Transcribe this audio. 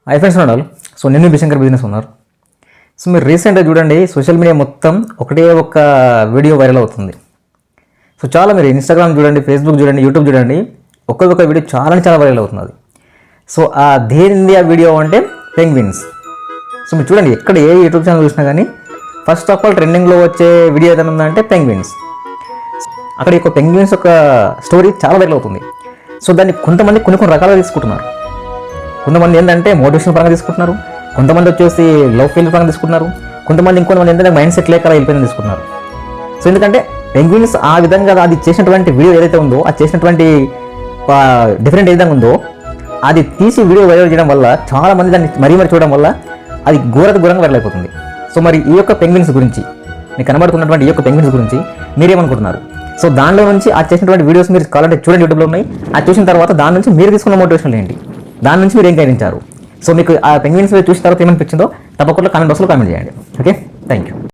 Hi friends ఉన్నారు. So నేను బిశంకర్ business ఉన్నారు. సో మీరు రీసెంట్గా చూడండి, సోషల్ మీడియా మొత్తం ఒకటే ఒక వీడియో వైరల్ అవుతుంది. సో చాలా మీరు ఇన్స్టాగ్రామ్ చూడండి, ఫేస్బుక్ చూడండి, యూట్యూబ్ చూడండి, ఒక్కొక్క వీడియో చాలా వైరల్ అవుతుంది. సో ఆ దేనింది ఆ వీడియో అంటే పెంగ్విన్స్. సో మీరు చూడండి, ఎక్కడ ఏ యూట్యూబ్ ఛానల్ చూసినా కానీ ఫస్ట్ ఆఫ్ ఆల్ ట్రెండింగ్లో వచ్చే వీడియో ఏదైనా ఉందంటే పెంగ్విన్స్. అక్కడ ఒక పెంగ్విన్స్ ఒక స్టోరీ చాలా వైరల్ అవుతుంది. సో దాన్ని కొంతమంది కొన్ని రకాలుగా తీసుకుంటున్నారు. కొంతమంది ఏంటంటే మోటివేషనల్ పరంగా తీసుకుంటున్నారు, కొంతమంది వచ్చేసి లవ్ ఫెయిల్ పరంగా తీసుకుంటున్నారు, కొంతమంది ఏంటంటే మైండ్ సెట్ లేక వెళ్ళిపోయిందని తీసుకుంటున్నారు. సో ఎందుకంటే పెంగ్విన్స్ ఆ విధంగా అది చేసినటువంటి వీడియో ఏదైతే ఉందో, అది చేసినటువంటి డిఫరెంట్ ఏ విధంగా ఉందో అది తీసి వీడియో వైరల్ చేయడం వల్ల చాలామంది దాన్ని మరీ చూడడం వల్ల అది ఘోరంగా వైరల్ అయిపోతుంది. సో మరి ఈ యొక్క పెంగ్విన్స్ గురించి, మీకు కనబడుతున్నటువంటి ఈ యొక్క పెంగ్విన్స్ గురించి మీరేమనుకుంటున్నారు? సో దానిలో నుంచి ఆ చేసినటువంటి వీడియోస్ మీరు కావాలంటే చూడండి, యూట్యూబ్లో ఉన్నాయి. అది చూసిన తర్వాత దాని నుంచి మీరు తీసుకున్న మోటివేషన్ ఏంటి, దాని నుంచి మీరు ఏం గ్రహించారు? సో మీకు ఆ పెంగ్విన్స్ చూసిన తర్వాత ఏమనిపించిందో తప్పకుండా కామెంట్ బాక్స్లో కామెంట్ చేయండి. Okay, thank you.